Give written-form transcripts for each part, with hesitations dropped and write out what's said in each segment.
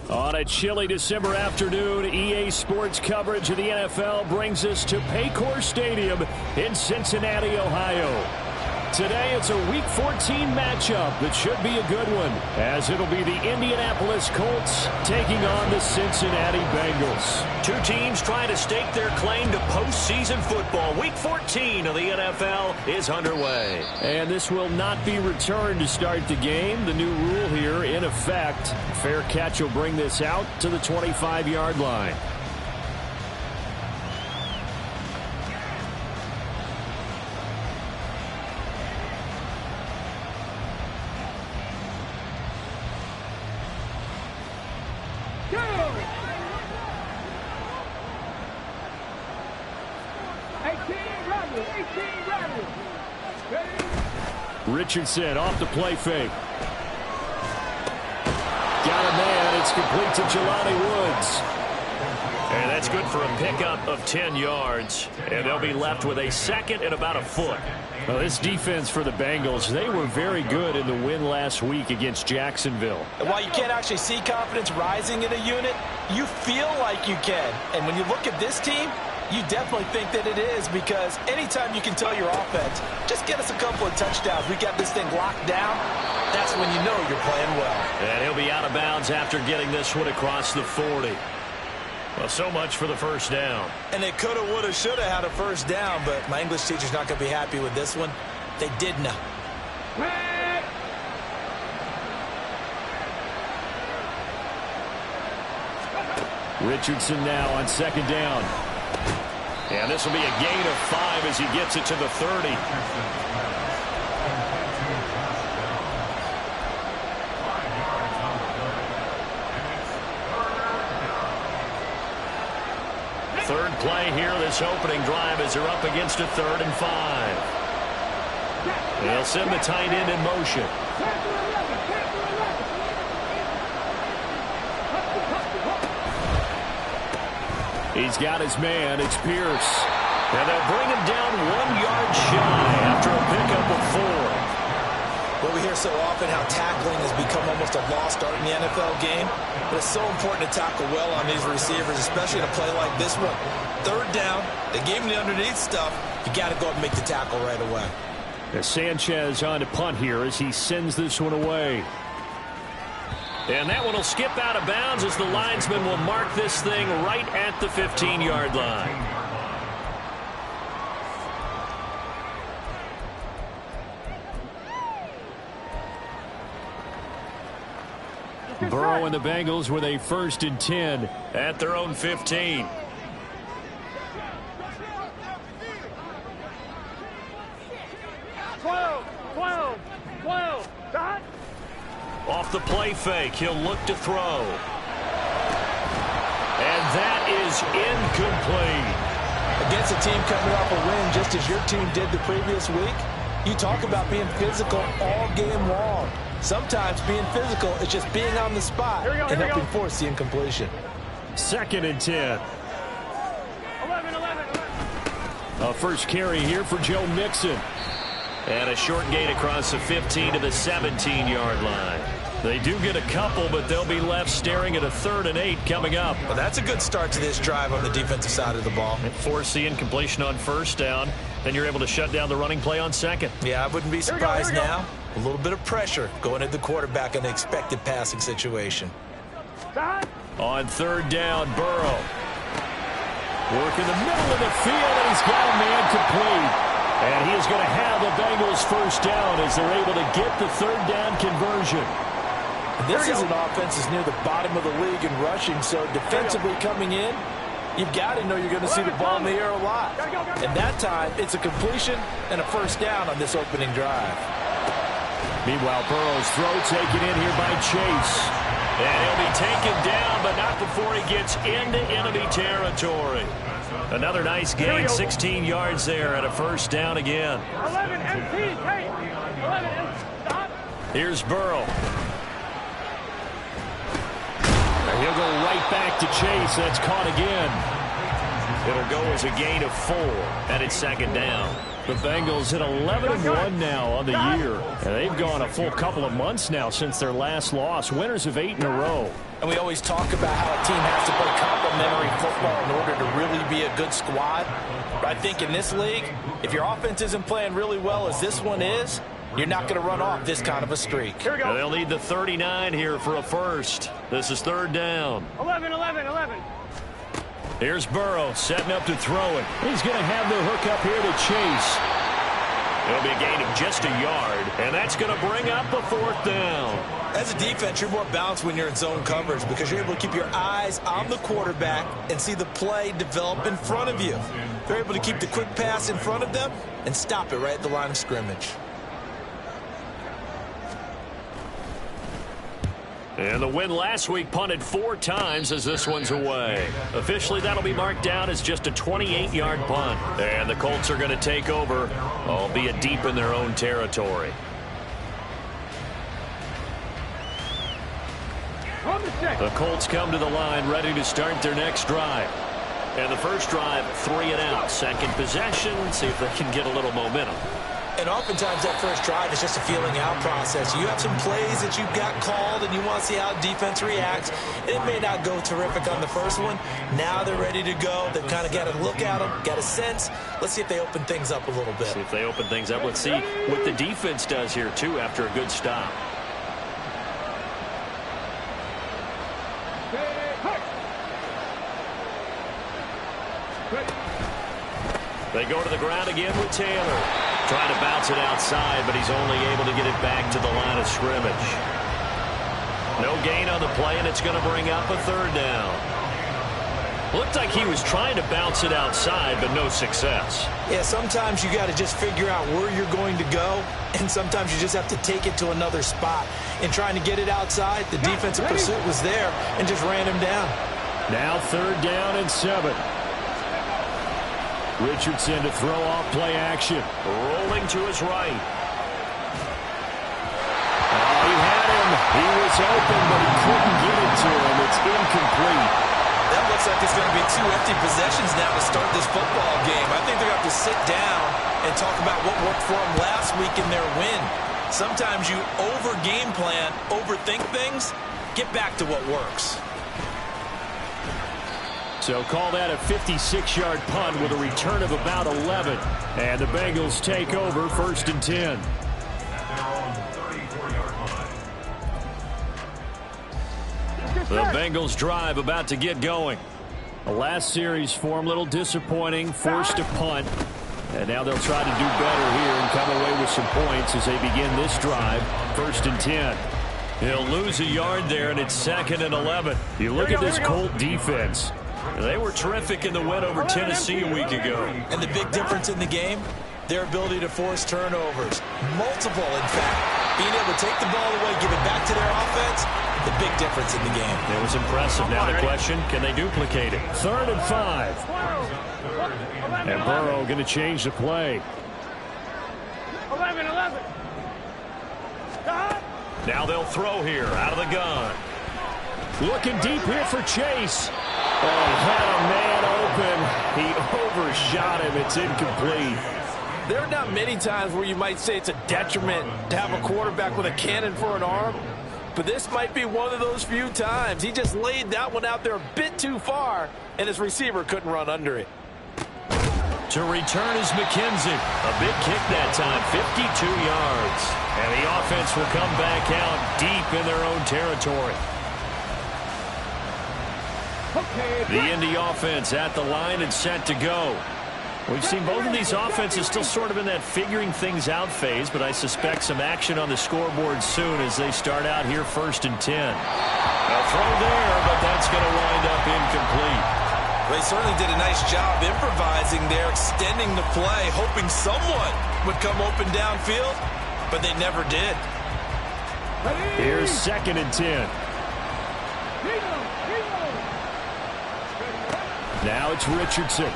On a chilly December afternoon, EA Sports coverage of the NFL brings us to Paycor Stadium in Cincinnati, Ohio. Today, it's a Week 14 matchup that should be a good one, as it'll be the Indianapolis Colts taking on the Cincinnati Bengals. Two teams trying to stake their claim to postseason football. Week 14 of the NFL is underway. And this will not be returned to start the game. The new rule here in effect. Fair catch will bring this out to the 25-yard line. Richardson off the play fake. Got a man. It's complete to Jelani Woods. And that's good for a pickup of 10 yards. And they'll be left with a second and about a foot. Well, this defense for the Bengals, they were very good in the win last week against Jacksonville. And while you can't actually see confidence rising in a unit, you feel like you can. And when you look at this team, you definitely think that it is, because anytime you can tell your offense, just get us a couple of touchdowns, we got this thing locked down, that's when you know you're playing well. And he'll be out of bounds after getting this one across the 40. Well, so much for the first down. And they coulda, woulda, shoulda had a first down, but my English teacher's not going to be happy with this one. They did not. Richardson now on second down. And this will be a gain of 5 as he gets it to the 30. Third play here, this opening drive, as they're up against a 3rd and 5. They'll send the tight end in motion. He's got his man. It's Pierce. And they'll bring him down 1 yard shy after a pickup of 4. Well, we hear so often how tackling has become almost a lost art in the NFL game. But it's so important to tackle well on these receivers, especially in a play like this one. 3rd down, they gave him the underneath stuff. You got to go up and make the tackle right away. Sanchez on to punt here as he sends this one away. And that one will skip out of bounds as the linesman will mark this thing right at the 15-yard line. Burrow and the Bengals with a 1st and 10 at their own 15. Off the play fake, he'll look to throw. And that is incomplete. Against a team coming off a win just as your team did the previous week, you talk about being physical all game long. Sometimes being physical is just being on the spot and helping force the incompletion. 2nd and 10. 11. A first carry here for Joe Mixon. And a short gain across the 15 to the 17-yard line. They do get a couple, but they'll be left staring at a 3rd and 8 coming up. Well, that's a good start to this drive on the defensive side of the ball. And force the incompletion on 1st down. Then you're able to shut down the running play on 2nd. Yeah, I wouldn't be surprised now. A little bit of pressure going at the quarterback in the expected passing situation. On 3rd down, Burrow. Work in the middle of the field, and he's got a man complete. And he is going to have the Bengals 1st down as they're able to get the 3rd down conversion. This is an offense that's near the bottom of the league in rushing, so defensively coming in, you've got to know you're going to see the ball in the air a lot. And that time, it's a completion and a 1st down on this opening drive. Meanwhile, Burrow's throw taken in here by Chase. And he'll be taken down, but not before he gets into enemy territory. Another nice gain, 16 yards there, and a first down again. 11 MT, take. 11 stop. Here's Burrow. He'll go right back to Chase. That's caught again. It'll go as a gain of 4, and it's second down. The Bengals at 11-1 now on the year. And they've gone a full couple of months now since their last loss. Winners of 8 in a row. And we always talk about how a team has to play complementary football in order to really be a good squad. But I think in this league, if your offense isn't playing really well as this one is, you're not going to run off this kind of a streak. Here we go. They'll need the 39 here for a first. This is third down. 11. Here's Burrow setting up to throw it. He's going to have the hook up here to Chase. It'll be a gain of just a yard, and that's going to bring up a fourth down. As a defense, you're more balanced when you're in zone coverage because you're able to keep your eyes on the quarterback and see the play develop in front of you. They're able to keep the quick pass in front of them and stop it right at the line of scrimmage. And the win last week punted 4 times as this one's away. Officially, that'll be marked down as just a 28-yard punt. And the Colts are going to take over, albeit deep in their own territory. The Colts come to the line ready to start their next drive. And the first drive, 3 and out. Second possession, see if they can get a little momentum. And oftentimes that first drive is just a feeling out process. You have some plays that you've got called and you want to see how defense reacts. It may not go terrific on the first one. Now they're ready to go. They've kind of got a look at them, got a sense. Let's see if they open things up a little bit. See if they open things up. Let's see what the defense does here, too, after a good stop. They go to the ground again with Taylor. Trying to bounce it outside, but he's only able to get it back to the line of scrimmage. No gain on the play, and it's going to bring up a third down. Looked like he was trying to bounce it outside, but no success. Yeah, sometimes you got to just figure out where you're going to go, and sometimes you just have to take it to another spot. In trying to get it outside, the defensive pursuit was there and just ran him down. Now third down and 7. Richardson to throw off play action. Rolling to his right. Oh, he had him. He was open, but he couldn't get it to him. It's incomplete. That looks like it's going to be 2 empty possessions now to start this football game. I think they're going to have to sit down and talk about what worked for them last week in their win. Sometimes you over-game plan, overthink things, get back to what works. So call that a 56-yard punt with a return of about 11. And the Bengals take over first and 10. The Bengals drive about to get going. The last series for him, a little disappointing, forced a punt. And now they'll try to do better here and come away with some points as they begin this drive. First and 10. He'll lose a yard there, and it's second and 11. You look at this Colt defense. They were terrific in the win over Tennessee a week ago. And the big difference in the game, their ability to force turnovers. Multiple, in fact. Being able to take the ball away, give it back to their offense, the big difference in the game. It was impressive. Now the question, can they duplicate it? Third and 5. And Burrow going to change the play. 11. Stop. Now they'll throw here out of the gun. Looking deep here for Chase. Oh, he had a man open. He overshot him. It's incomplete. There are not many times where you might say it's a detriment to have a quarterback with a cannon for an arm, but this might be one of those few times. He just laid that one out there a bit too far, and his receiver couldn't run under it. To return is McKenzie. A big kick that time, 52 yards. And the offense will come back out deep in their own territory. The Indy offense at the line and set to go. We've seen both of these offenses still sort of in that figuring things out phase, but I suspect some action on the scoreboard soon as they start out here first and 10. A throw there, but that's going to wind up incomplete. They certainly did a nice job improvising there, extending the play, hoping someone would come open downfield, but they never did. Here's second and 10. Now it's Richardson.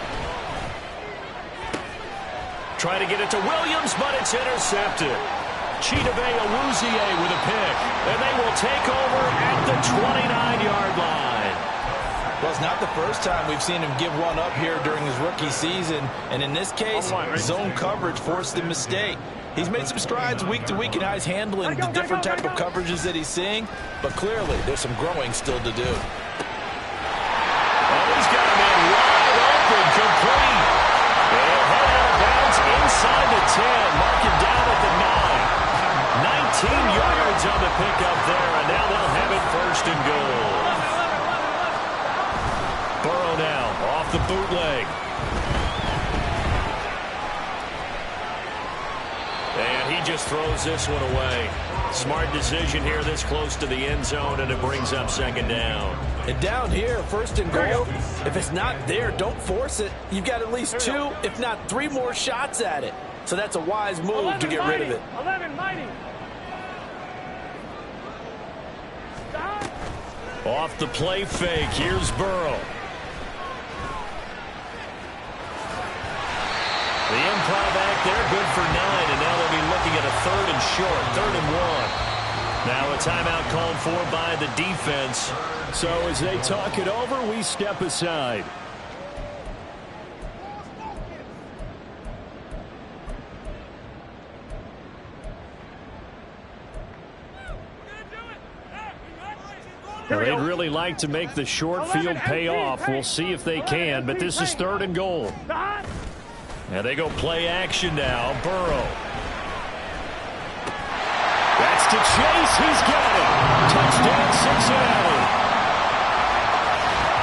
Trying to get it to Williams, but it's intercepted. Chidobe Awuzie with a pick, and they will take over at the 29-yard line. Well, it's not the first time we've seen him give one up here during his rookie season, and in this case, zone coverage forced the mistake. He's made some strides week to week in how he's handling the different type of coverages that he's seeing, but clearly there's some growing still to do. Oh, he's got a man wide open, complete. They'll head out of bounds inside the 10, mark him down at the 9. 19 yards on the pickup there, and now they'll have it first and goal. Burrow now off the bootleg. And he just throws this one away. Smart decision here this close to the end zone, and it brings up second down. And down here, first and goal, if it's not there, don't force it. You've got at least 2, if not 3 more shots at it. So that's a wise move to get rid of it. 11 mighty. Off the play fake, here's Burrow. The improv back there, good for 9, and now they'll be looking at a 3rd and short, 3rd and 1. Now a timeout called for by the defense. So as they talk it over, we step aside. Now, they'd really like to make the short field pay off. We'll see if they can, but this is 3rd and goal. Now they go play action now. Burrow. That's to Chase. He's got it. Touchdown, Cincinnati.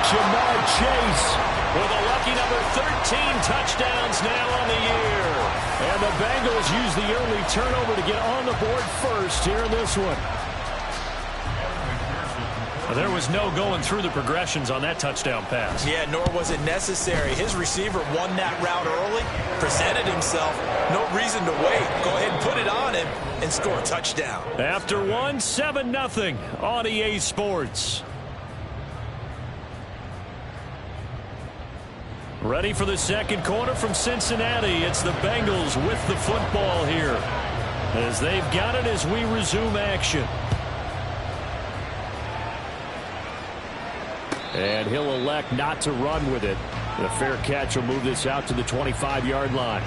Jamar Chase With a lucky number 13 touchdowns now on the year. And the Bengals use the early turnover to get on the board first here in this one. There was no going through the progressions on that touchdown pass. Yeah, nor was it necessary. His receiver won that route early, presented himself. No reason to wait. Go ahead and put it on him and score a touchdown. After 7-0 on EA Sports. Ready for the second quarter from Cincinnati. It's the Bengals with the football here, as they've got it as we resume action. And he'll elect not to run with it. The fair catch will move this out to the 25-yard line.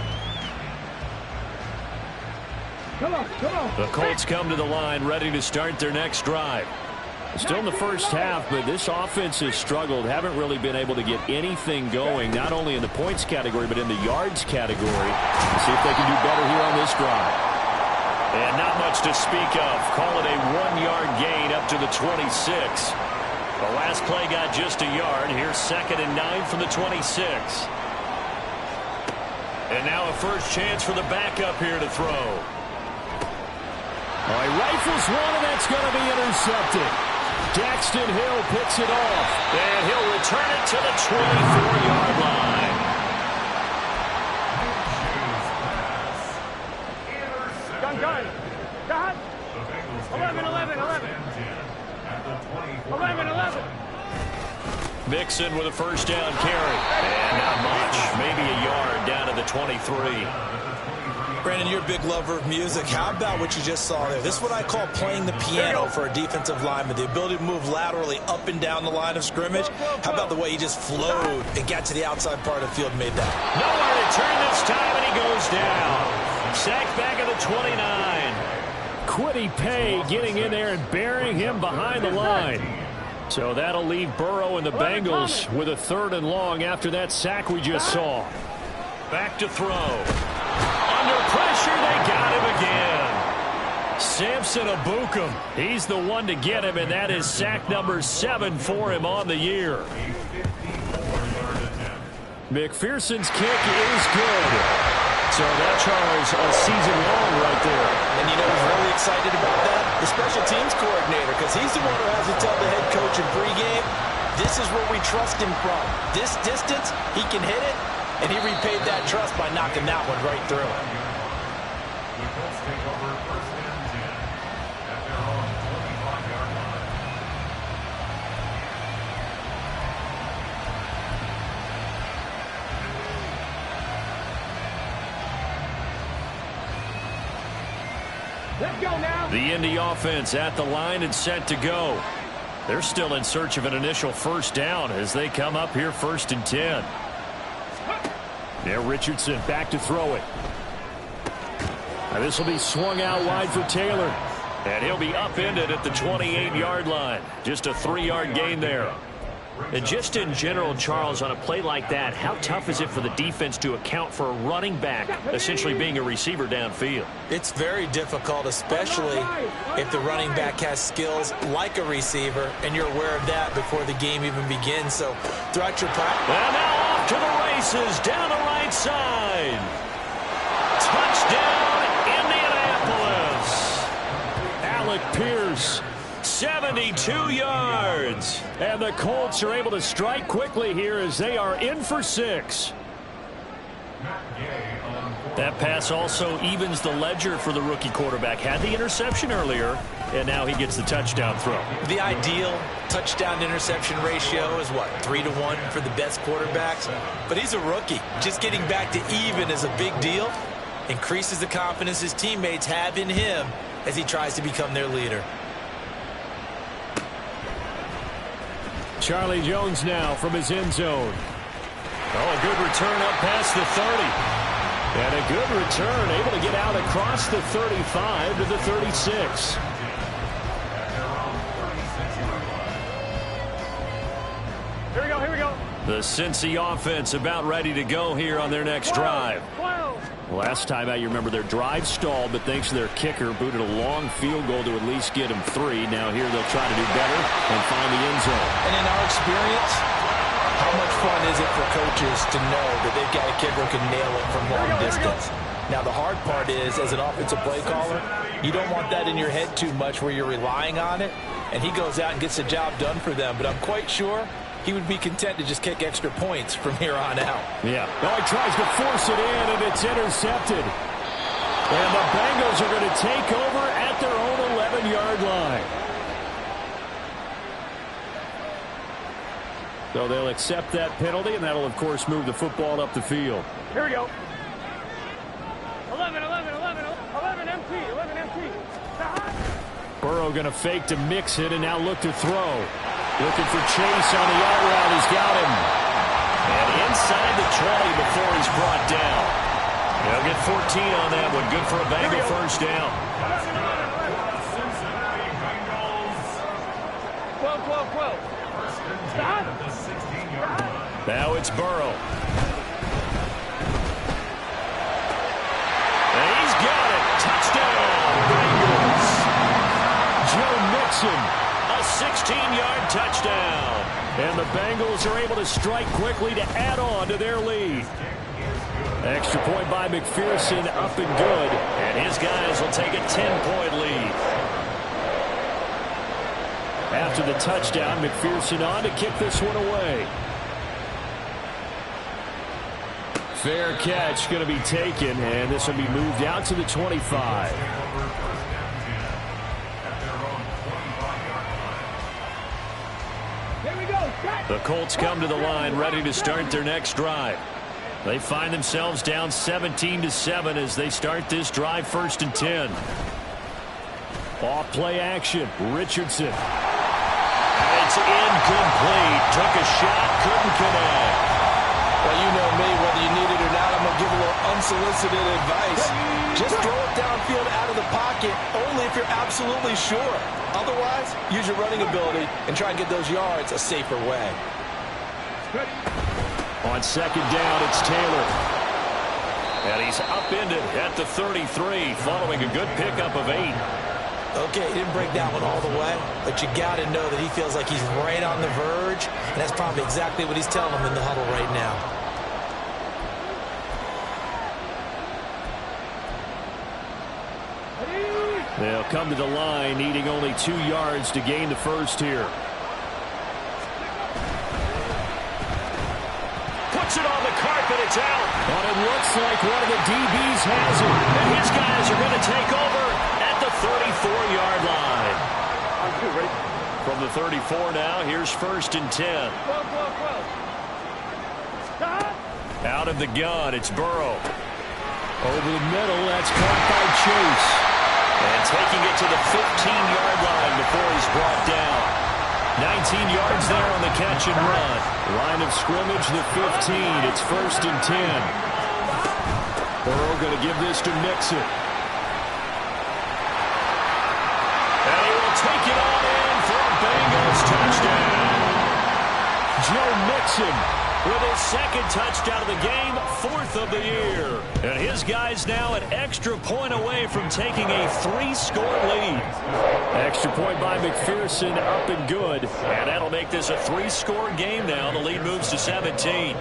The Colts come to the line ready to start their next drive. Still in the first half, but this offense has struggled. Haven't really been able to get anything going, not only in the points category, but in the yards category. Let's see if they can do better here on this drive. And not much to speak of. Call it a 1-yard gain up to the 26. The last play got just a yard. Here's 2nd and 9 from the 26. And now a first chance for the backup here to throw. He rifles one, and that's going to be intercepted. Daxton Hill picks it off. And he'll return it to the 24-yard line. Gun. 11. Mixon with a first down carry. And not much. Maybe a yard down to the 23. Brandon, you're a big lover of music. How about what you just saw there? This is what I call playing the piano for a defensive lineman. The ability to move laterally up and down the line of scrimmage. How about the way he just flowed and got to the outside part of the field and made that? Nowhere to turn this time, and he goes down. Sacked back at the 29. Kwity Paye getting in there and burying him behind the line. So that'll leave Burrow and the Bengals with a 3rd and long after that sack we just saw. Back to throw. Under pressure, they got him again. Samson Ebukam, he's the one to get him, and that is sack number 7 for him on the year. McPherson's kick is good. So that, Charles, a season long right there. And you know who's really excited about that? The special teams coordinator, because he's the one who has to tell the head coach in pregame, this is where we trust him from. This distance, he can hit it, and he repaid that trust by knocking that one right through. Let's go now. The Indy offense at the line and set to go. They're still in search of an initial first down as they come up here 1st and 10. Now Richardson back to throw it. Now this will be swung out wide for Taylor. And he'll be upended at the 28-yard line. Just a 3-yard gain there. And just in general, Charles, on a play like that, how tough is it for the defense to account for a running back essentially being a receiver downfield? It's very difficult, especially if the running back has skills like a receiver, and you're aware of that before the game even begins. So throughout your practice. And now off to the races down the right side. Touchdown, Indianapolis. Alec Pierce, 72 yards. and the Colts are able to strike quickly here as they are in for 6. That pass also evens the ledger for the rookie quarterback. Had the interception earlier, and now he gets the touchdown throw. The ideal touchdown-interception ratio is, what, 3-to-1 for the best quarterbacks? But he's a rookie. Just getting back to even is a big deal. Increases the confidence his teammates have in him as he tries to become their leader. Charlie Jones now from his end zone. Oh, a good return up past the 30. And a good return, able to get out across the 35 to the 36. Here we go, here we go. The Cincy offense about ready to go here on their next drive. 12. Last time out, you remember their drive stalled, but thanks to their kicker, booted a long field goal to at least get them 3. Now here they'll try to do better and find the end zone. And in our experience, how much fun is it for coaches to know that they've got a kicker who can nail it from long distance? Now, the hard part is, as an offensive play caller, you don't want that in your head too much where you're relying on it, and he goes out and gets the job done for them. But I'm quite sure he would be content to just kick extra points from here on out. Yeah. Now he tries to force it in, and it's intercepted. And the Bengals are going to take over at their own 11-yard line. So they'll accept that penalty, and that'll, of course, move the football up the field. Here we go. 11 empty, 11 empty. Burrow going to fake to mix it, and now look to throw. Looking for Chase on the out route. He's got him. And inside the 20 before he's brought down. They'll get 14 on that one. Good for a Bengal first down. 12. Stop. Now it's Burrow. And he's got it. Touchdown, Bengals. Joe Mixon. A 16-yard touchdown. And the Bengals are able to strike quickly to add on to their lead. Extra point by McPherson, up and good. And his guys will take a 10-point lead. After the touchdown, McPherson on to kick this one away. Fair catch going to be taken, and this will be moved out to the 25. The Colts come to the line ready to start their next drive. They find themselves down 17-7 as they start this drive 1st and 10. Off play action. Richardson. It's incomplete. Took a shot, couldn't connect. Well, you know me, whether you need it or not, I'm going to give a little unsolicited advice. Just throw it downfield out of the pocket, only if you're absolutely sure. Otherwise, use your running ability and try and get those yards a safer way. On second down, it's Taylor. And he's upended at the 33 following a good pickup of 8. Okay, he didn't break that one all the way, but you got to know that he feels like he's right on the verge, and that's probably exactly what he's telling them in the huddle right now. They'll come to the line, needing only 2 yards to gain the first here. Puts it on the carpet, it's out. But it looks like one of the DBs has it. And his guys are going to take over at the 34-yard line. From the 34 now, here's 1st and 10. 12. Stop. Out of the gun, it's Burrow. Over the middle, that's caught by Chase. And taking it to the 15-yard line before he's brought down. 19 yards there on the catch and run. Line of scrimmage, the 15. It's 1st and 10. Burrow going to give this to Mixon. And he will take it on in for a Bengals touchdown. Joe Mixon with his 2nd touchdown of the game, 4th of the year. And his guys now an extra point away from taking a 3-score lead. Extra point by McPherson, up and good. And that'll make this a 3-score game now. The lead moves to 17.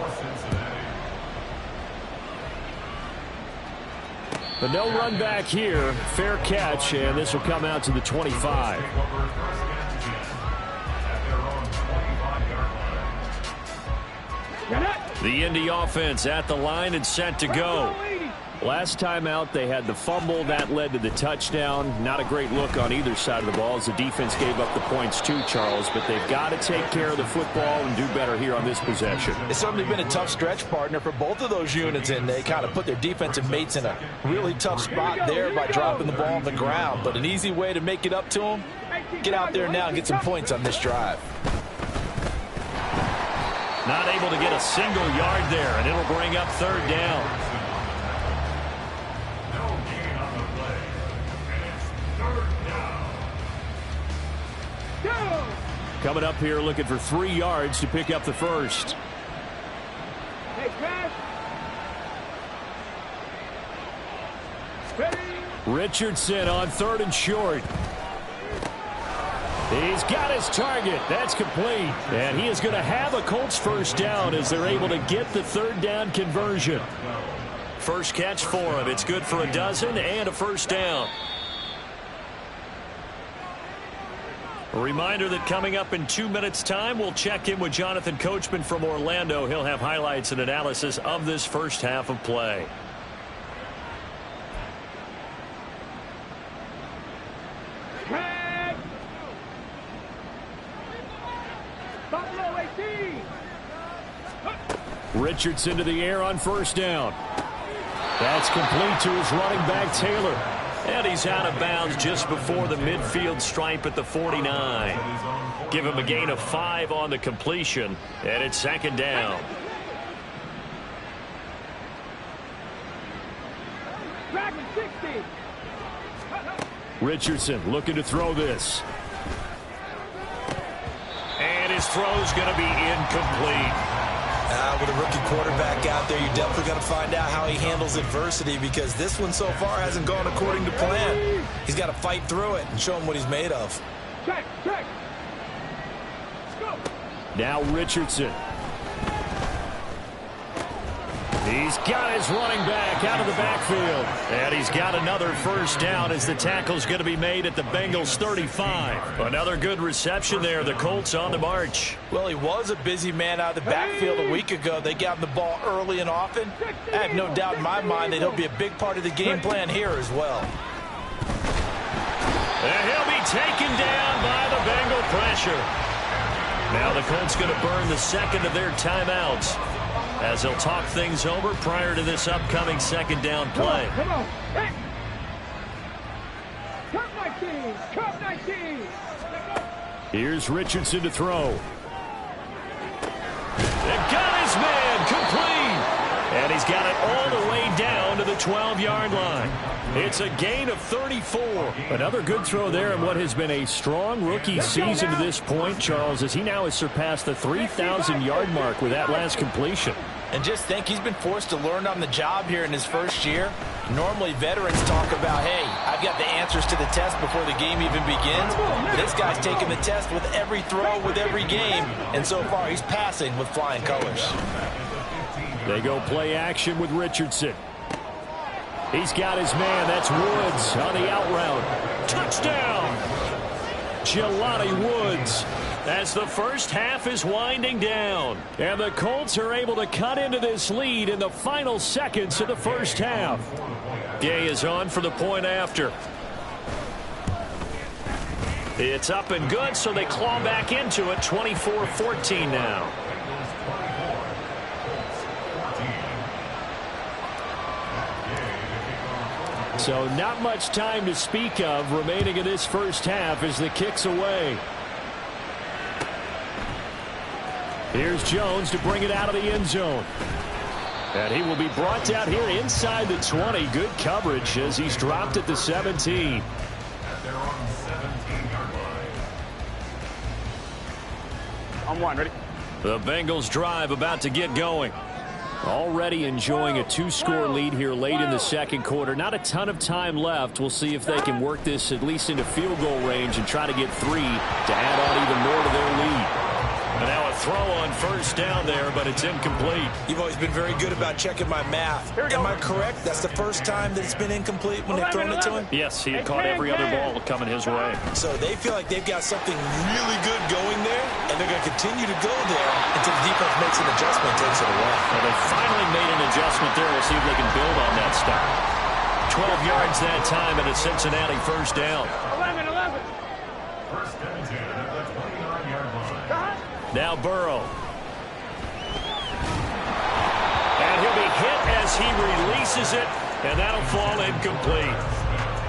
But no run back here. Fair catch, and this will come out to the 25. The Indy offense at the line and set to go. Last time out, they had the fumble. That led to the touchdown. Not a great look on either side of the ball as the defense gave up the points too, Charles. But they've got to take care of the football and do better here on this possession. It's certainly been a tough stretch, partner, for both of those units, and they kind of put their defensive mates in a really tough spot there by dropping the ball on the ground. But an easy way to make it up to them, get out there now and get some points on this drive. Not able to get a single yard there, and it'll bring up 3rd down. Coming up here looking for 3 yards to pick up the 1st. Richardson on 3rd and short. He's got his target. That's complete. And he is going to have a Colts 1st down as they're able to get the 3rd down conversion. First catch for him. It's good for a dozen and a 1st down. A reminder that coming up in 2 minutes' time, we'll check in with Jonathan Coachman from Orlando. He'll have highlights and analysis of this first half of play. Richardson to the air on 1st down. That's complete to his running back, Taylor. And he's out of bounds just before the midfield stripe at the 49. Give him a gain of 5 on the completion, and it's 2nd down. Richardson looking to throw this. And his throw's going to be incomplete. With a rookie quarterback out there, you're definitely going to find out how he handles adversity, because this one so far hasn't gone according to plan. He's got to fight through it and show him what he's made of. Check. Now Richardson. He's got his running back out of the backfield. And he's got another 1st down as the tackle's going to be made at the Bengals 35. Another good reception there. The Colts on the march. Well, he was a busy man out of the backfield a week ago. They got him the ball early and often. I have no doubt in my mind that he'll be a big part of the game plan here as well. And he'll be taken down by the Bengal pressure. Now the Colts going to burn the 2nd of their timeouts as they'll talk things over prior to this upcoming 2nd down play. Come on. Hey. Cup 19. Here's Richardson to throw. They've got his man complete. And he's got it all the way down to the 12-yard line. It's a gain of 34. Another good throw there in what has been a strong rookie season to this point, Charles, as he now has surpassed the 3,000-yard mark with that last completion. And just think, he's been forced to learn on the job here in his first year. Normally, veterans talk about, hey, I've got the answers to the test before the game even begins. But this guy's taking the test with every throw, with every game. And so far, he's passing with flying colors. They go play action with Richardson. He's got his man. That's Woods on the out route. Touchdown! Jelani Woods. As the first half is winding down. And the Colts are able to cut into this lead in the final seconds of the first half. Gay is on for the point after. It's up and good, so they claw back into it. 24-14 now. So not much time to speak of remaining in this first half as the kick's away. Here's Jones to bring it out of the end zone. And he will be brought down here inside the 20. Good coverage as he's dropped at the 17. On one, ready? The Bengals drive about to get going. Already enjoying a 2-score lead here late in the second quarter. Not a ton of time left. We'll see if they can work this at least into field goal range and try to get 3 to add on even more to their lead. And now a throw on first down there, but it's incomplete. You've always been very good about checking my math. Am I correct? That's the first time that it's been incomplete when they've thrown it to him? Yes, he had caught every other ball coming his way. So they feel like they've got something really good going there, and they're going to continue to go there until the defense makes an adjustment and takes it away. Well, they finally made an adjustment there. We'll see if they can build on that stuff. 12 yards that time, and a Cincinnati first down. 11. Now Burrow. And he'll be hit as he releases it, and that'll fall incomplete.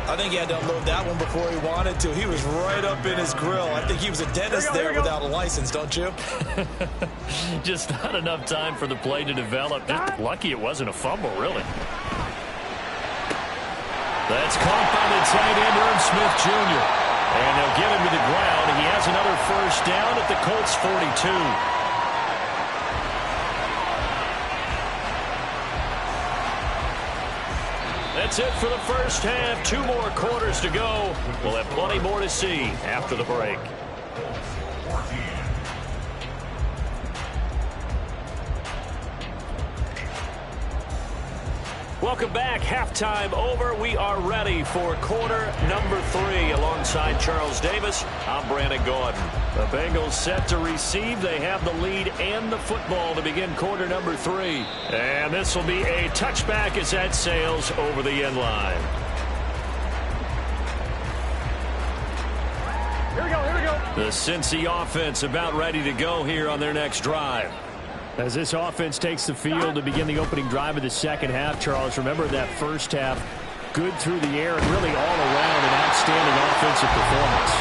I think he had to unload that one before he wanted to. He was right up in his grill. I think he was a dentist there without a license, don't you? Just not enough time for the play to develop. Just lucky it wasn't a fumble, really. That's caught by the tight end, Irv Smith Jr. And they'll get him to the ground. He has another first down at the Colts 42. That's it for the first half. 2 more quarters to go. We'll have plenty more to see after the break. Welcome back. Halftime over. We are ready for quarter number 3. Alongside Charles Davis, I'm Brandon Gordon. The Bengals set to receive. They have the lead and the football to begin quarter number 3. And this will be a touchback as that sails over the end line. Here we go. The Cincy offense about ready to go here on their next drive. As this offense takes the field to begin the opening drive of the second half, Charles, remember that first half, good through the air and really all around an outstanding offensive performance.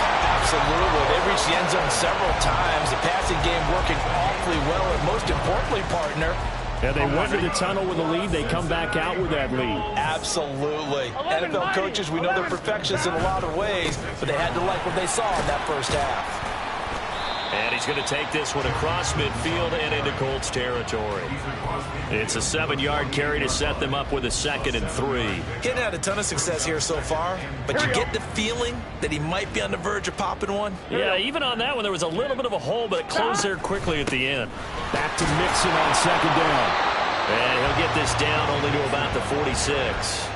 Absolutely. They reached the end zone several times. The passing game working awfully well, and most importantly, partner, and they went to the tunnel with a lead. They come back out with that lead. Absolutely. NFL coaches, we know they're perfectionists in a lot of ways, but they had to like what they saw in that first half. And he's going to take this one across midfield and into Colts territory. It's a 7-yard carry to set them up with a 2nd and 3. Getting had a ton of success here so far, but you get the feeling that he might be on the verge of popping one. Yeah, even on that one, there was a little bit of a hole, but it closed there quickly at the end. Back to Mixon on 2nd down. And he'll get this down only to about the 46.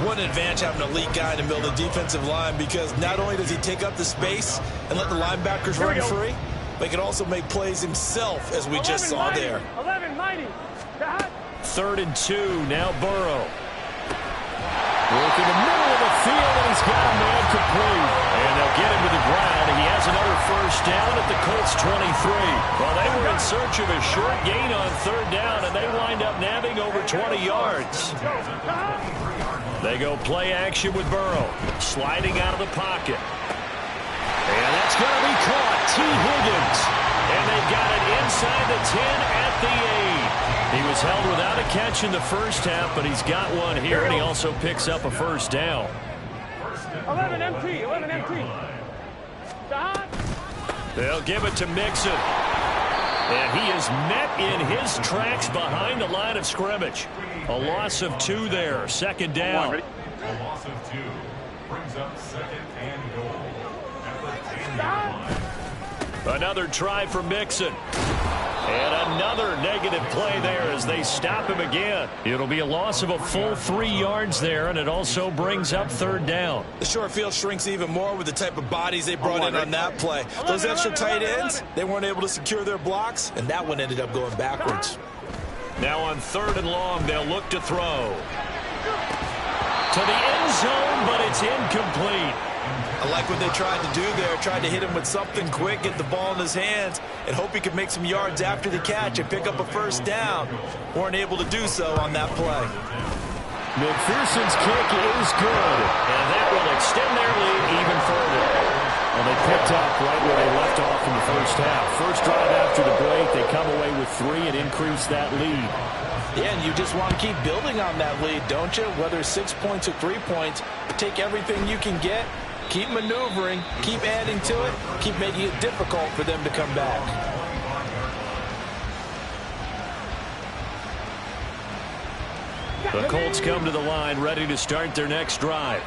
What an advantage having an elite guy in the middle of the defensive line, because not only does he take up the space and let the linebackers run free, but he can also make plays himself, as we just saw there. 11, mighty. 3rd and 2, now Burrow. Work in the middle of the field, and he's got a man complete. And they'll get him to the ground. He has another first down at the Colts 23. Well, they were in search of a short gain on 3rd down, and they wind up nabbing over 20 yards. They go play action with Burrow, sliding out of the pocket. And that's going to be caught. T. Higgins. And they've got it inside the 10 at the 8. He was held without a catch in the first half, but he's got one here, and he also picks up a first down. 11 MT. They'll give it to Mixon. And he is met in his tracks behind the line of scrimmage. A loss of 2 there. 2nd down. A loss of 2 brings up 2nd and goal. Another try for Mixon. And another negative play there as they stop him again. It'll be a loss of a full 3 yards there, and it also brings up 3rd down. The short field shrinks even more with the type of bodies they brought in on that play. Those extra tight ends, they weren't able to secure their blocks, and that one ended up going backwards. Now on 3rd and long, they'll look to throw. To the end zone, but it's incomplete. I like what they tried to do there. Tried to hit him with something quick, get the ball in his hands, and hope he could make some yards after the catch and pick up a first down. Weren't able to do so on that play. McPherson's kick is good. And that will extend their lead even further. Well, they picked up right where they left off in the first half. First drive after the break, they come away with 3 and increase that lead. Yeah, and you just want to keep building on that lead, don't you? Whether it's 6 points or 3 points, take everything you can get, keep maneuvering, keep adding to it, keep making it difficult for them to come back. The Colts come to the line ready to start their next drive.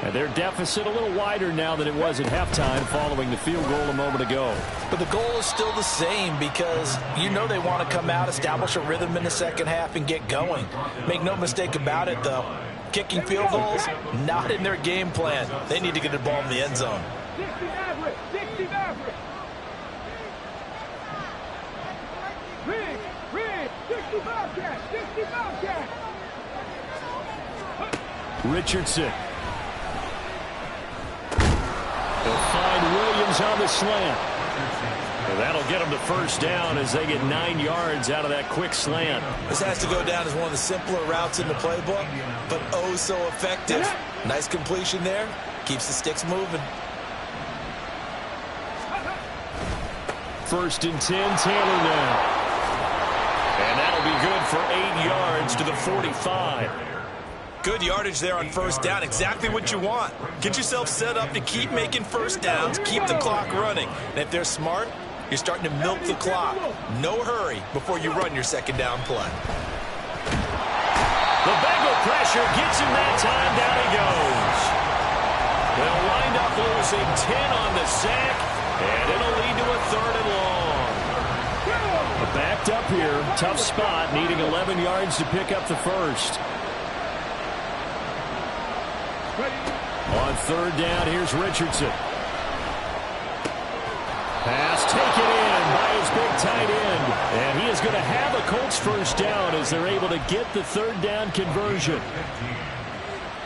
And their deficit a little wider now than it was at halftime following the field goal a moment ago. But the goal is still the same because you know they want to come out, establish a rhythm in the second half, and get going. Make no mistake about it, though. Kicking field goals, not in their game plan. They need to get the ball in the end zone. 60 average, 60 average. Rig, 60 Bobcat, 60 Bobcat. Richardson. They'll find Williams on the slant. And that'll get them to first down as they get 9 yards out of that quick slant. This has to go down as one of the simpler routes in the playbook, but oh so effective. Nice completion there. Keeps the sticks moving. First and 10, Taylor now. And that'll be good for 8 yards to the 45. Good yardage there on first down. Exactly what you want. Get yourself set up to keep making first downs, keep the clock running. And if they're smart, you're starting to milk the clock. No hurry before you run your second down play. The Bengal pressure gets him that time. Down he goes. They'll wind up losing 10 on the sack, and it'll lead to a 3rd and long. Backed up here. Tough spot, needing 11 yards to pick up the first. On 3rd down, here's Richardson. Pass taken in by his big tight end. And he is going to have a Colts first down as they're able to get the 3rd down conversion.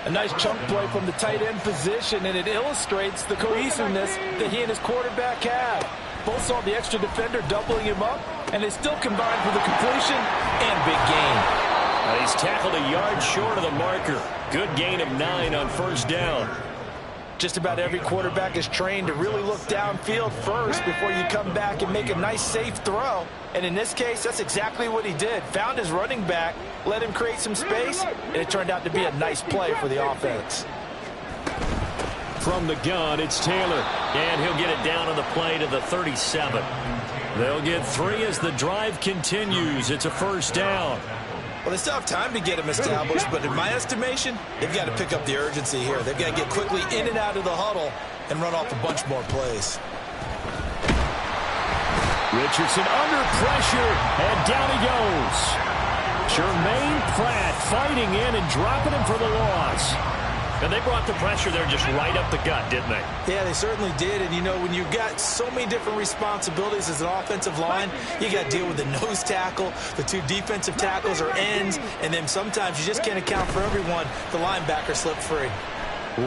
A nice chunk play from the tight end position, and it illustrates the cohesiveness that he and his quarterback have. Both saw the extra defender doubling him up, and they still combined for the completion and big gain. He's tackled a yard short of the marker. Good gain of 9 on first down. Just about every quarterback is trained to really look downfield first before you come back and make a nice, safe throw. And in this case, that's exactly what he did. Found his running back, let him create some space, and it turned out to be a nice play for the offense. From the gun, it's Taylor. And he'll get it down on the play to the 37. They'll get 3 as the drive continues. It's a first down. Well, they still have time to get him established, but in my estimation, they've got to pick up the urgency here. They've got to get quickly in and out of the huddle and run off a bunch more plays. Richardson under pressure, and down he goes. Jermaine Pratt fighting in and dropping him for the loss. And they brought the pressure there just right up the gut, didn't they? Yeah, they certainly did. And, you know, when you've got so many different responsibilities as an offensive line, you got to deal with the nose tackle, the 2 defensive tackles or ends, and then sometimes you just can't account for everyone. The linebacker slipped free.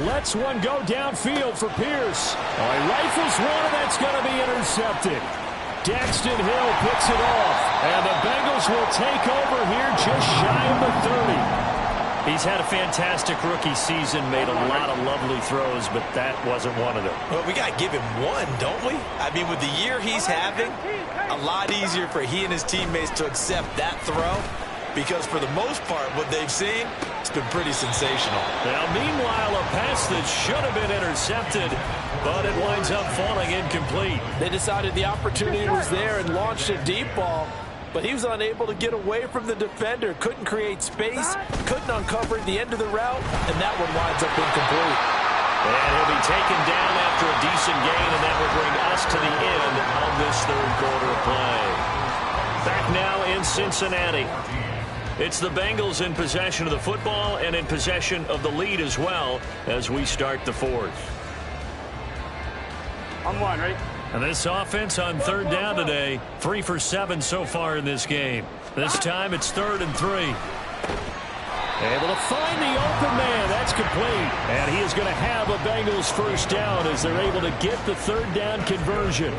Lets one go downfield for Pierce. Oh, he rifles one, and that's going to be intercepted. Daxton Hill picks it off, and the Bengals will take over here just shy of the 30. He's had a fantastic rookie season, made a lot of lovely throws, but that wasn't one of them. Well, we got to give him one, don't we? I mean, with the year he's having, a lot easier for he and his teammates to accept that throw because for the most part, what they've seen, it's been pretty sensational. Now, meanwhile, a pass that should have been intercepted, but it winds up falling incomplete. They decided the opportunity was there and launched a deep ball. But he was unable to get away from the defender, couldn't create space, couldn't uncover the end of the route, and that one winds up incomplete. And he'll be taken down after a decent gain, and that will bring us to the end of this 3rd quarter of play. Back now in Cincinnati. It's the Bengals in possession of the football and in possession of the lead as well as we start the 4th. On 1, ready? And this offense on 3rd down today, 3 for 7 so far in this game. This time it's 3rd and 3. Able to find the open man. That's complete. And he is going to have a Bengals first down as they're able to get the 3rd down conversion.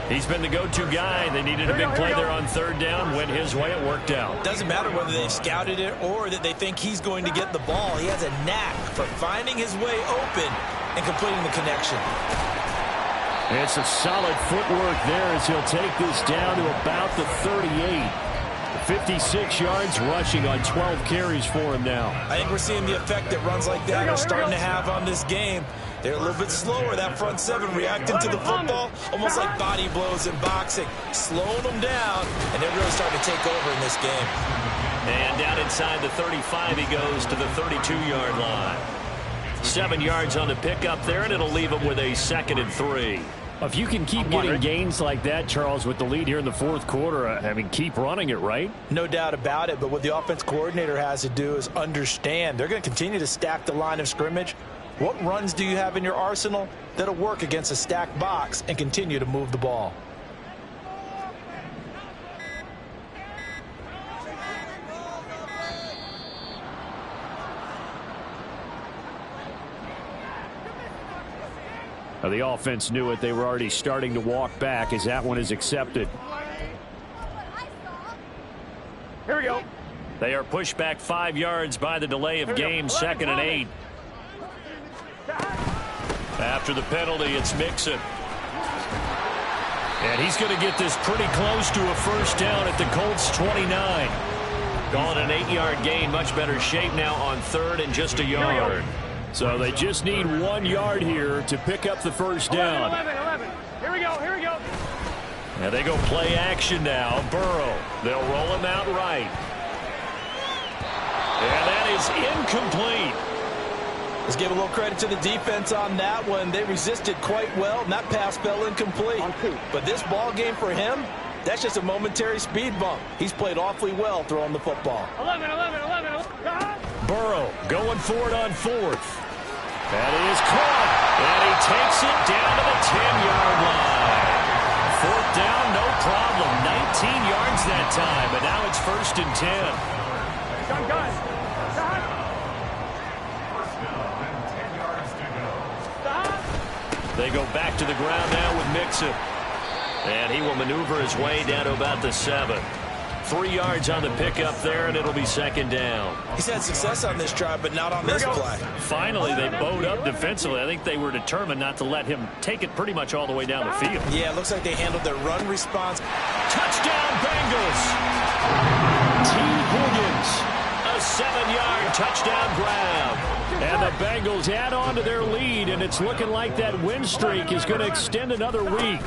He's been the go-to guy. They needed a big play there on third down. Went his way. It worked out. Doesn't matter whether they've scouted it or that they think he's going to get the ball. He has a knack for finding his way open and completing the connection. It's a solid footwork there as he'll take this down to about the 38. 56 yards rushing on 12 carries for him now. I think we're seeing the effect that runs like that are starting to have on this game. They're a little bit slower, that front seven, reacting to the football, almost like body blows in boxing, slowing them down, and they're really starting to take over in this game. And down inside the 35, he goes to the 32-yard line. 7 yards on the pickup there, and it'll leave him with a 2nd and 3. If you can keep getting gains like that, Charles, with the lead here in the fourth quarter, I mean, keep running it, right? No doubt about it, but what the offense coordinator has to do is understand they're going to continue to stack the line of scrimmage. What runs do you have in your arsenal that'll work against a stacked box and continue to move the ball? The offense knew it. They were already starting to walk back as that one is accepted. Here we go. They are pushed back 5 yards by the delay of game, 2nd and 8. After the penalty, it's Mixon. And he's going to get this pretty close to a first down at the Colts 29. Calling an 8-yard gain, much better shape now on 3rd and just a yard. So they just need 1 yard here to pick up the first down. 11. Here we go. And they go play action now. Burrow. They'll roll him out right. And that is incomplete. Let's give a little credit to the defense on that one. They resisted quite well, and that pass fell incomplete. But this ball game for him, that's just a momentary speed bump. He's played awfully well throwing the football. 11. Burrow going for it on 4th. That is caught. And he takes it down to the 10-yard line. 4th down, no problem. 19 yards that time, but now it's 1st and 10. Gun. They go back to the ground now with Mixon. And he will maneuver his way down to about the 7. 3 yards on the pickup there, and it'll be 2nd down. He's had success on this drive, but not on this play. Finally, they bowed up defensively. I think they were determined not to let him take it pretty much all the way down the field. Yeah, it looks like they handled their run response. Touchdown, Bengals! T. Higgins, a 7-yard touchdown grab. And the Bengals add on to their lead, and it's looking like that win streak is going to extend another week.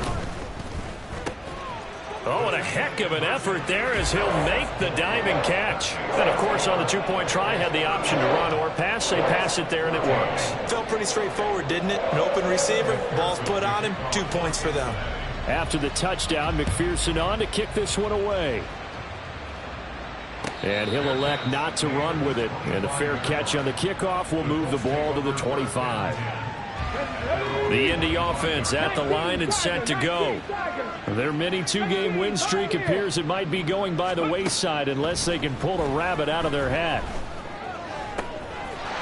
Oh, and a heck of an effort there as he'll make the diving catch. And, of course, on the 2-point try, had the option to run or pass. They pass it there, and it works. Felt pretty straightforward, didn't it? An open receiver, ball's put on him, 2 points for them. After the touchdown, McPherson on to kick this one away. And he'll elect not to run with it. And a fair catch on the kickoff will move the ball to the 25. The Indy offense at the line and set to go. Their mini 2-game win streak appears it might be going by the wayside unless they can pull a rabbit out of their hat.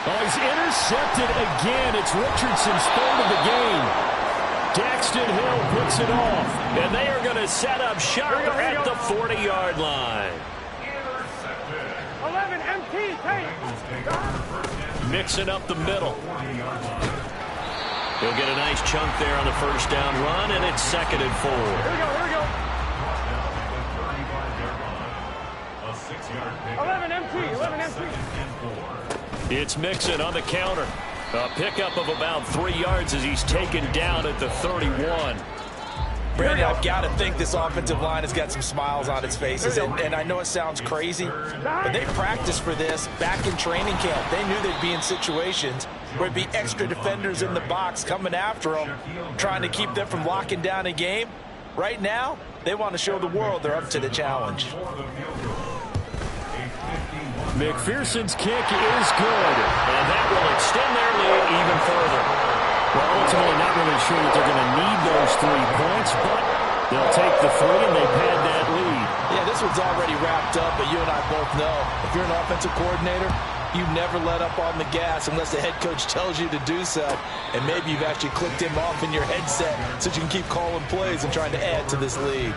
Oh, he's intercepted again. It's Richardson's 3rd of the game. Daxton Hill puts it off. And they are going to set up shop at the 40-yard line. 11 MT, take. Mixing up the middle. He'll get a nice chunk there on the first down run, and it's 2nd and 4. Here we go. 11 MT. It's Mixon on the counter. A pickup of about 3 yards as he's taken down at the 31. Brandon, I've got to think this offensive line has got some smiles on its faces, and I know it sounds crazy, but they practiced for this back in training camp. They knew they'd be in situations where it'd be extra defenders in the box coming after them, trying to keep them from locking down a game. Right now, they want to show the world they're up to the challenge. McPherson's kick is good. And that will extend their lead even further. Well, ultimately not really sure that they're going to need those 3 points, but they'll take the 3 and they've had that lead. Yeah, this one's already wrapped up, but you and I both know if you're an offensive coordinator, You never let up on the gas unless the head coach tells you to do so. And maybe you've actually clicked him off in your headset so you can keep calling plays and trying to add to this lead.